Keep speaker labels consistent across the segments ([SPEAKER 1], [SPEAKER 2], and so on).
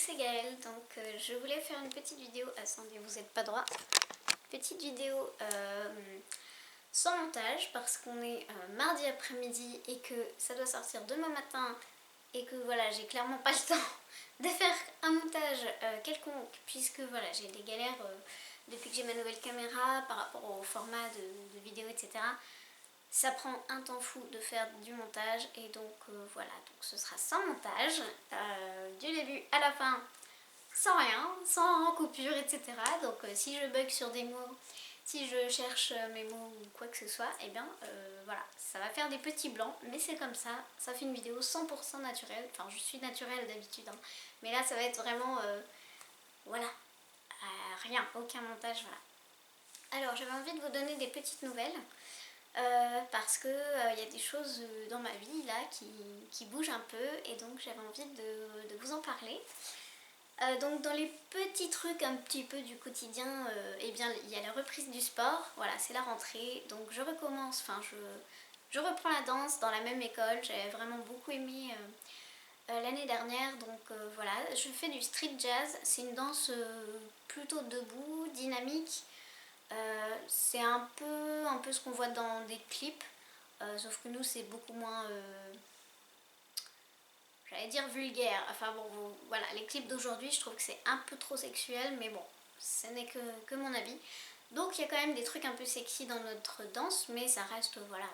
[SPEAKER 1] c'est Gaëlle, donc je voulais faire une petite vidéo, attendez vous êtes pas droit, petite vidéo sans montage parce qu'on est mardi après-midi et que ça doit sortir demain matin et que voilà j'ai clairement pas le temps de faire un montage quelconque puisque voilà j'ai des galères depuis que j'ai ma nouvelle caméra par rapport au format de vidéo etc. Ça prend un temps fou de faire du montage et donc voilà, donc ce sera sans montage, du début à la fin, sans rien, sans coupure, etc. Donc si je bug sur des mots, si je cherche mes mots ou quoi que ce soit, et bien voilà, ça va faire des petits blancs, mais c'est comme ça fait une vidéo 100% naturelle, enfin je suis naturelle d'habitude, hein, mais là ça va être vraiment, voilà, rien, aucun montage, voilà. Alors j'avais envie de vous donner des petites nouvelles. Parce que y a des choses dans ma vie là qui bougent un peu et donc j'avais envie de vous en parler. Donc dans les petits trucs un petit peu du quotidien, eh bien il y a la reprise du sport, voilà c'est la rentrée, donc je recommence, enfin je reprends la danse dans la même école, j'avais vraiment beaucoup aimé l'année dernière, donc voilà, je fais du street jazz, c'est une danse plutôt debout, dynamique. C'est un peu ce qu'on voit dans des clips, sauf que nous c'est beaucoup moins, j'allais dire vulgaire, enfin bon, voilà, les clips d'aujourd'hui je trouve que c'est un peu trop sexuel, mais bon, ce n'est que mon avis. Donc il y a quand même des trucs un peu sexy dans notre danse, mais ça reste, voilà,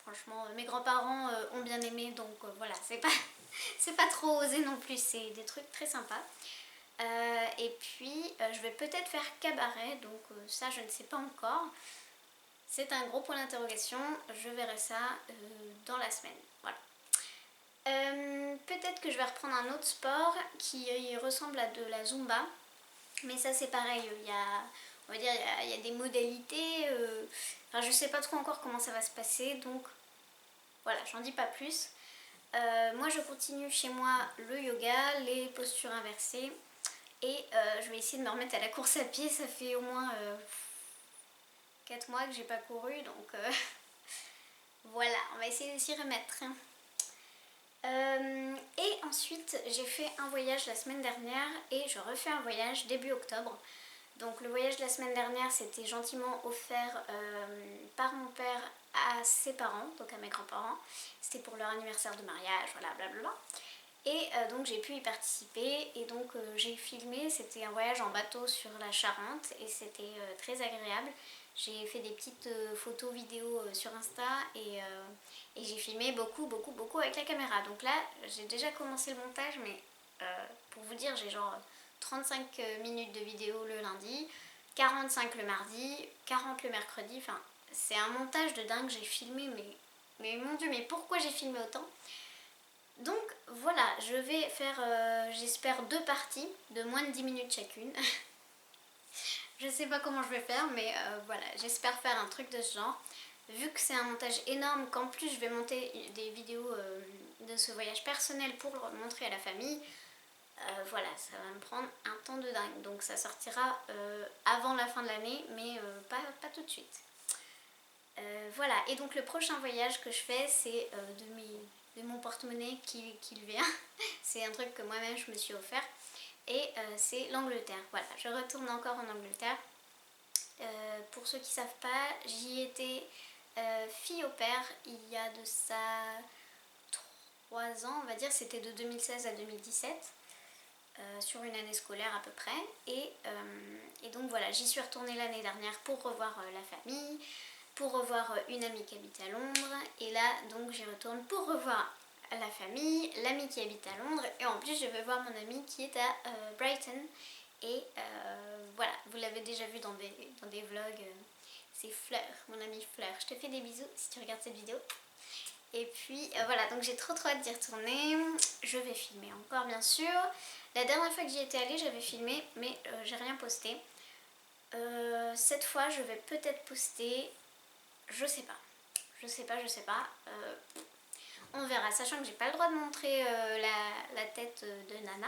[SPEAKER 1] franchement, mes grands-parents ont bien aimé, donc voilà, c'est pas trop osé non plus, c'est des trucs très sympas. Et puis je vais peut-être faire cabaret, donc ça je ne sais pas encore. C'est un gros point d'interrogation, je verrai ça dans la semaine. Voilà. Peut-être que je vais reprendre un autre sport qui ressemble à de la Zumba, mais ça c'est pareil, on va dire, il y a des modalités, enfin je sais pas trop encore comment ça va se passer, donc voilà, j'en dis pas plus. Moi je continue chez moi le yoga, les postures inversées. Et je vais essayer de me remettre à la course à pied, ça fait au moins 4 mois que j'ai pas couru, donc voilà, on va essayer de s'y remettre. Et ensuite, j'ai fait un voyage la semaine dernière et je refais un voyage début octobre. Donc le voyage de la semaine dernière, c'était gentiment offert par mon père à ses parents, donc à mes grands-parents. C'était pour leur anniversaire de mariage, voilà, blablabla. Et donc j'ai pu y participer et donc j'ai filmé, c'était un voyage en bateau sur la Charente et c'était très agréable. J'ai fait des petites photos vidéos sur Insta et j'ai filmé beaucoup avec la caméra. Donc là j'ai déjà commencé le montage, mais pour vous dire j'ai genre 35 minutes de vidéo le lundi, 45 le mardi, 40 le mercredi, enfin c'est un montage de dingue, j'ai filmé mais mon dieu, mais pourquoi j'ai filmé autant? Donc voilà, je vais faire, j'espère, 2 parties de moins de 10 minutes chacune. Je sais pas comment je vais faire, mais voilà, j'espère faire un truc de ce genre. Vu que c'est un montage énorme, qu'en plus je vais monter des vidéos de ce voyage personnel pour le montrer à la famille, voilà, ça va me prendre un temps de dingue. Donc ça sortira avant la fin de l'année, mais pas tout de suite. Voilà, et donc le prochain voyage que je fais, c'est de mon porte-monnaie qui le vient. C'est un truc que moi-même je me suis offert. Et c'est l'Angleterre. Voilà, je retourne encore en Angleterre. Pour ceux qui ne savent pas, j'y étais fille au père il y a de ça 3 ans, on va dire. C'était de 2016 à 2017. Sur une année scolaire à peu près. Et donc voilà, j'y suis retournée l'année dernière pour revoir la famille, pour revoir une amie qui habite à Londres, et là donc j'y retourne pour revoir la famille, l'amie qui habite à Londres, et en plus je vais voir mon amie qui est à Brighton, et voilà, vous l'avez déjà vu dans des vlogs, c'est Fleur, mon amie Fleur, je te fais des bisous si tu regardes cette vidéo. Et puis voilà, donc j'ai trop hâte d'y retourner, je vais filmer encore bien sûr. La dernière fois que j'y étais allée j'avais filmé, mais j'ai rien posté. Cette fois je vais peut-être poster. Je sais pas. On verra, sachant que j'ai pas le droit de montrer la tête de Nana.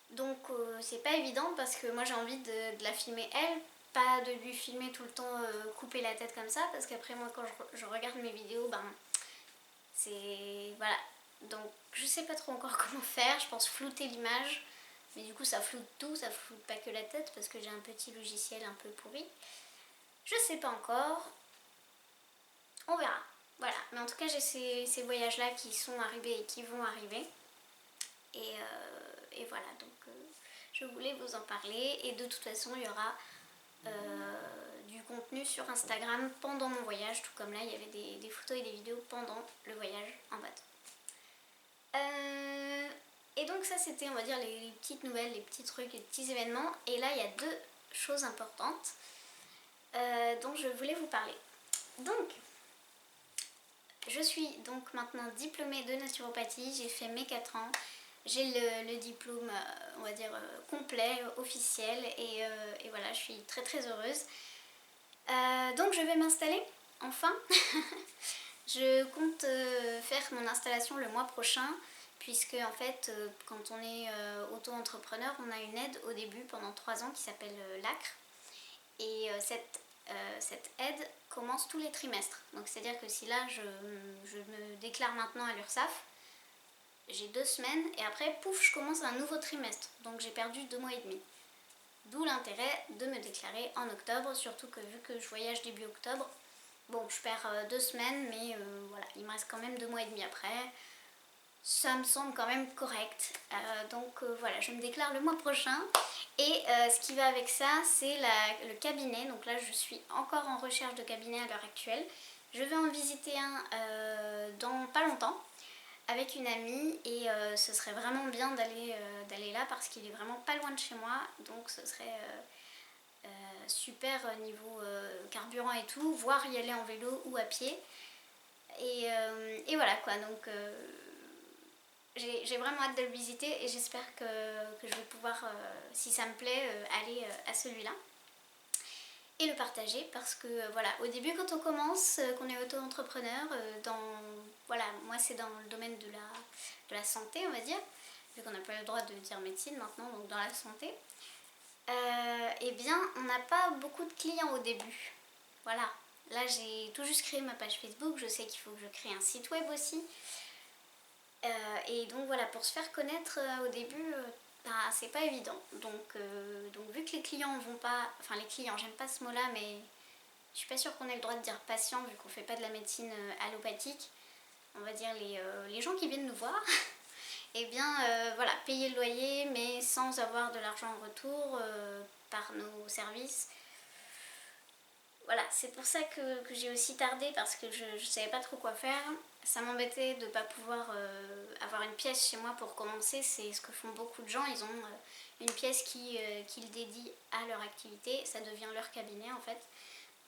[SPEAKER 1] Donc c'est pas évident parce que moi j'ai envie de la filmer elle, pas de lui filmer tout le temps couper la tête comme ça, parce qu'après moi quand je regarde mes vidéos, ben c'est... voilà. Donc je sais pas trop encore comment faire, je pense flouter l'image. Mais du coup ça floute tout, ça floute pas que la tête parce que j'ai un petit logiciel un peu pourri. Je sais pas encore, on verra. Voilà, mais en tout cas j'ai ces voyages-là qui sont arrivés et qui vont arriver. Et voilà, donc je voulais vous en parler. Et de toute façon, il y aura du contenu sur Instagram pendant mon voyage, tout comme là, il y avait des photos et des vidéos pendant le voyage en bateau. Et donc ça, c'était, on va dire, les petites nouvelles, les petits trucs, les petits événements. Et là, il y a deux choses importantes dont je voulais vous parler. Donc, je suis donc maintenant diplômée de naturopathie, j'ai fait mes 4 ans. J'ai le diplôme, on va dire, complet, officiel, et voilà, je suis très très heureuse. Donc je vais m'installer, enfin. Je compte faire mon installation le mois prochain, puisque en fait, quand on est auto-entrepreneur, on a une aide au début pendant 3 ans qui s'appelle l'ACRE. Et cette aide commence tous les trimestres. Donc c'est-à-dire que si là, je me déclare maintenant à l'URSSAF, j'ai 2 semaines et après, pouf, je commence un nouveau trimestre. Donc j'ai perdu 2 mois et demi. D'où l'intérêt de me déclarer en octobre, surtout que vu que je voyage début octobre, bon, je perds 2 semaines, mais voilà, il me reste quand même 2 mois et demi après. Ça me semble quand même correct. Donc voilà, je me déclare le mois prochain. Et ce qui va avec ça, c'est le cabinet. Donc là, je suis encore en recherche de cabinet à l'heure actuelle. Je vais en visiter un dans pas longtemps avec une amie, et ce serait vraiment bien d'aller là parce qu'il est vraiment pas loin de chez moi, donc ce serait super niveau carburant et tout, voire y aller en vélo ou à pied. Et voilà quoi, donc j'ai vraiment hâte de le visiter et j'espère que je vais pouvoir, si ça me plaît, aller à celui-là et le partager, parce que voilà, au début quand on commence, qu'on est auto-entrepreneur, voilà, moi c'est dans le domaine de la santé, on va dire, vu qu'on n'a pas le droit de dire médecine maintenant, donc dans la santé, eh bien on n'a pas beaucoup de clients au début. Voilà, là j'ai tout juste créé ma page Facebook, je sais qu'il faut que je crée un site web aussi, et donc voilà, pour se faire connaître au début, bah, c'est pas évident. Donc vu que les clients vont pas, enfin les clients, j'aime pas ce mot là, mais je suis pas sûre qu'on ait le droit de dire patient vu qu'on fait pas de la médecine allopathique, on va dire les gens qui viennent nous voir, et bien voilà, payer le loyer mais sans avoir de l'argent en retour par nos services. Voilà, c'est pour ça que j'ai aussi tardé, parce que je savais pas trop quoi faire. Ça m'embêtait de ne pas pouvoir avoir une pièce chez moi pour commencer. C'est ce que font beaucoup de gens, ils ont une pièce qu'ils dédient à leur activité, ça devient leur cabinet en fait.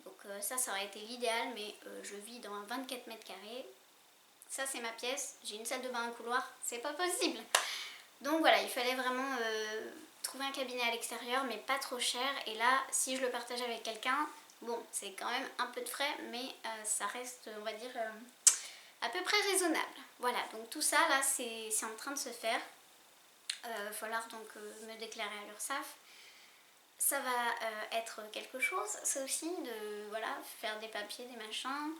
[SPEAKER 1] Donc ça aurait été l'idéal, mais je vis dans un 24 mètres carrés. Ça c'est ma pièce, j'ai une salle de bain, un couloir, c'est pas possible. Donc voilà, il fallait vraiment trouver un cabinet à l'extérieur, mais pas trop cher. Et là, si je le partage avec quelqu'un, bon, c'est quand même un peu de frais, mais ça reste, on va dire, à peu près raisonnable. Voilà, donc tout ça, là, c'est en train de se faire. Il va falloir donc me déclarer à l'URSSAF. Ça va être quelque chose, ça aussi, de voilà, faire des papiers, des machins,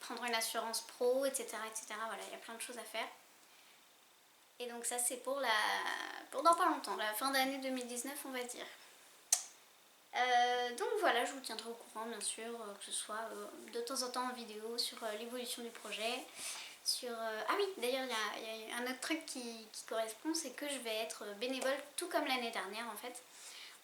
[SPEAKER 1] prendre une assurance pro, etc., etc. Voilà, il y a plein de choses à faire. Et donc ça, c'est pour dans pas longtemps, la fin d'année 2019, on va dire. Donc voilà, je vous tiendrai au courant bien sûr, que ce soit de temps en temps en vidéo sur l'évolution du projet, ah oui, d'ailleurs il y a un autre truc qui correspond, c'est que je vais être bénévole tout comme l'année dernière en fait,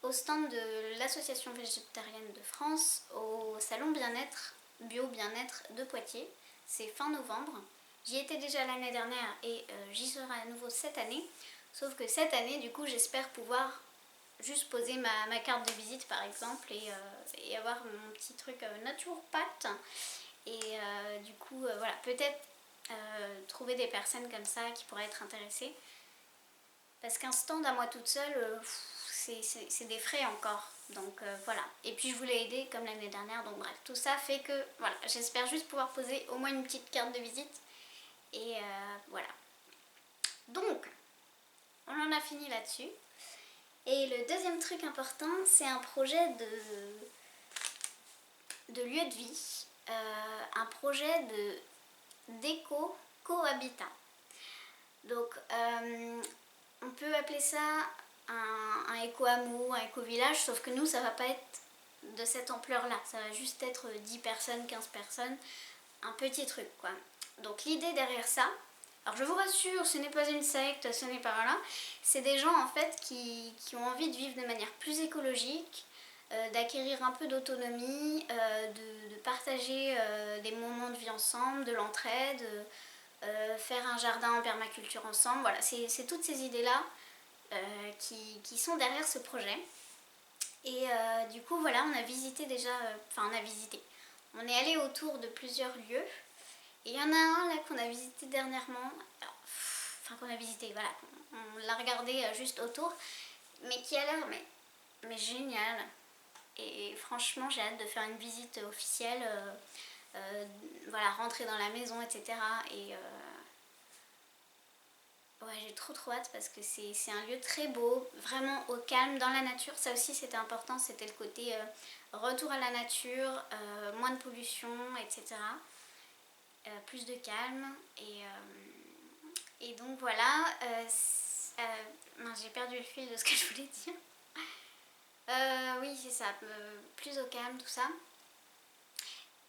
[SPEAKER 1] au stand de l'association végétarienne de France, au salon bien-être, bio bien-être de Poitiers. C'est fin novembre. J'y étais déjà l'année dernière et j'y serai à nouveau cette année, sauf que cette année du coup j'espère pouvoir juste poser ma carte de visite par exemple, et avoir mon petit truc naturopathe, et du coup voilà, peut-être trouver des personnes comme ça qui pourraient être intéressées, parce qu'un stand à moi toute seule, c'est des frais encore, donc voilà. Et puis je voulais aider comme l'année dernière, donc bref, tout ça fait que voilà, j'espère juste pouvoir poser au moins une petite carte de visite, et voilà. Donc on en a fini là-dessus. Et le deuxième truc important, c'est un projet de lieu de vie, un projet d'éco-cohabitat. Donc on peut appeler ça un éco-hameau, un éco-village, sauf que nous ça va pas être de cette ampleur là, ça va juste être 10 personnes, 15 personnes, un petit truc quoi. Donc l'idée derrière ça, alors je vous rassure, ce n'est pas une secte, ce n'est pas là, c'est des gens en fait qui ont envie de vivre de manière plus écologique, d'acquérir un peu d'autonomie, de partager des moments de vie ensemble, de l'entraide, faire un jardin en permaculture ensemble, voilà, c'est toutes ces idées-là qui sont derrière ce projet. Et du coup voilà, on a visité déjà, enfin on a visité, on est allé autour de plusieurs lieux. Et il y en a un là qu'on a visité dernièrement, enfin qu'on a visité, voilà, on l'a regardé juste autour, mais qui a l'air mais génial. Et franchement j'ai hâte de faire une visite officielle, voilà, rentrer dans la maison, etc. Et ouais, j'ai trop hâte parce que c'est un lieu très beau, vraiment au calme, dans la nature. Ça aussi c'était important, c'était le côté retour à la nature, moins de pollution, etc. Plus de calme. Et donc voilà, j'ai perdu le fil de ce que je voulais dire. Oui, c'est ça, plus au calme, tout ça.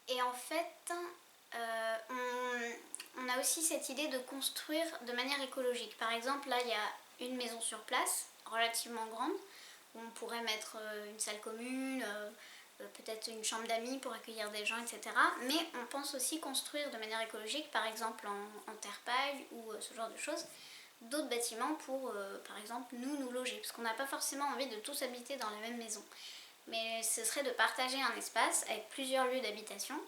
[SPEAKER 1] Et en fait, on a aussi cette idée de construire de manière écologique. Par exemple, là, il y a une maison sur place, relativement grande, où on pourrait mettre une salle commune, peut-être une chambre d'amis pour accueillir des gens, etc. Mais on pense aussi construire de manière écologique, par exemple en terre paille ou ce genre de choses, d'autres bâtiments pour, par exemple, nous loger. Parce qu'on n'a pas forcément envie de tous habiter dans la même maison. Mais ce serait de partager un espace avec plusieurs lieux d'habitation.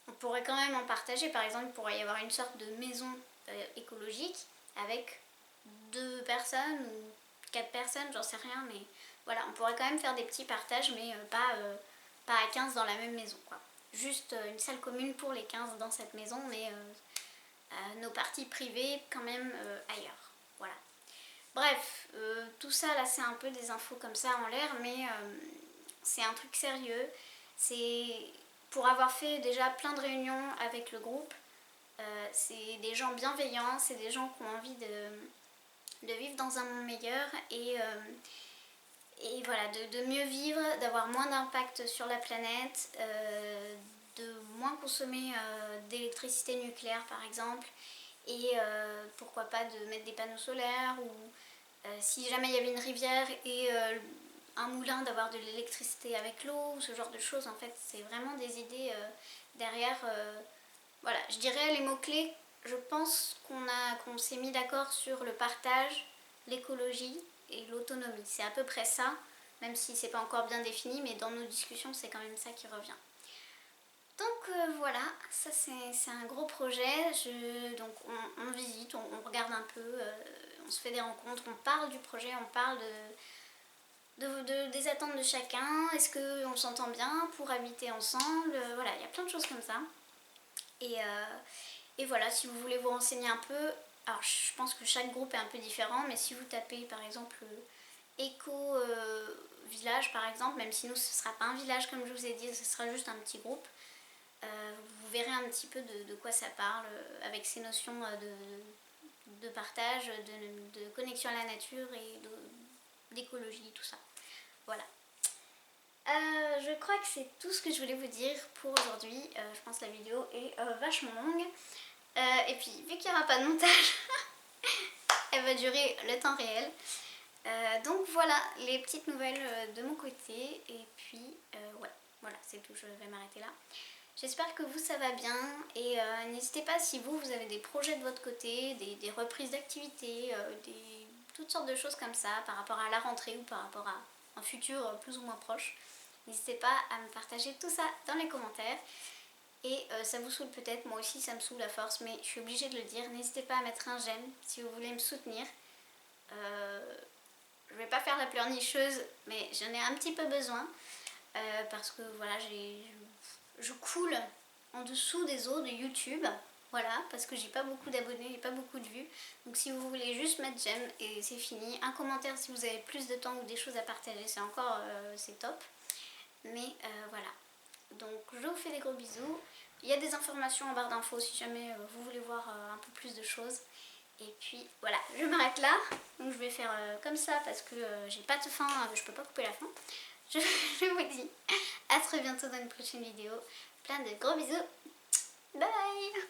[SPEAKER 1] On pourrait quand même en partager, par exemple, il pourrait y avoir une sorte de maison écologique avec 2 personnes ou 4 personnes, j'en sais rien, mais voilà, on pourrait quand même faire des petits partages, mais pas à 15 dans la même maison, quoi. Juste une salle commune pour les 15 dans cette maison, mais nos parties privées quand même ailleurs. Voilà. Bref, tout ça là c'est un peu des infos comme ça en l'air, mais c'est un truc sérieux. C'est pour avoir fait déjà plein de réunions avec le groupe, c'est des gens bienveillants, c'est des gens qui ont envie de vivre dans un monde meilleur et voilà, de mieux vivre, d'avoir moins d'impact sur la planète, de moins consommer d'électricité nucléaire par exemple, et pourquoi pas de mettre des panneaux solaires ou si jamais il y avait une rivière et un moulin, d'avoir de l'électricité avec l'eau, ce genre de choses. En fait, c'est vraiment des idées derrière. Voilà, je dirais les mots-clés. Je pense qu'on s'est mis d'accord sur le partage, l'écologie et l'autonomie. C'est à peu près ça, même si c'est pas encore bien défini, mais dans nos discussions, c'est quand même ça qui revient. Donc voilà, ça c'est un gros projet. Donc on visite, on regarde un peu, on se fait des rencontres, on parle du projet, on parle des attentes de chacun. Est-ce qu'on s'entend bien pour habiter ensemble? Voilà, il y a plein de choses comme ça. Et voilà, si vous voulez vous renseigner un peu, alors je pense que chaque groupe est un peu différent, mais si vous tapez par exemple éco-village par exemple, même si nous ce ne sera pas un village comme je vous ai dit, ce sera juste un petit groupe, vous verrez un petit peu de quoi ça parle, avec ces notions de partage, de connexion à la nature et d'écologie, tout ça. Voilà. Je crois que c'est tout ce que je voulais vous dire pour aujourd'hui. Je pense que la vidéo est vachement longue. Et puis, vu qu'il n'y aura pas de montage, elle va durer le temps réel. Donc voilà, les petites nouvelles de mon côté. Et puis, ouais, voilà, c'est tout, je vais m'arrêter là. J'espère que vous, ça va bien. Et n'hésitez pas si vous avez des projets de votre côté, des reprises d'activités, toutes sortes de choses comme ça, par rapport à la rentrée ou par rapport à un futur plus ou moins proche. N'hésitez pas à me partager tout ça dans les commentaires. Et ça vous saoule peut-être, moi aussi ça me saoule à force, mais je suis obligée de le dire. N'hésitez pas à mettre un j'aime si vous voulez me soutenir. Je vais pas faire la pleurnicheuse, mais j'en ai un petit peu besoin. Parce que voilà, je coule en dessous des eaux de YouTube. Voilà, parce que j'ai pas beaucoup d'abonnés et pas beaucoup de vues. Donc si vous voulez juste mettre j'aime et c'est fini. Un commentaire si vous avez plus de temps ou des choses à partager, c'est encore c'est top. Mais voilà. Donc je vous fais des gros bisous. Il y a des informations en barre d'infos si jamais vous voulez voir un peu plus de choses. Et puis voilà, je m'arrête là. Donc je vais faire comme ça parce que j'ai pas de fin, je peux pas couper la fin. Je vous dis à très bientôt dans une prochaine vidéo. Plein de gros bisous. Bye bye.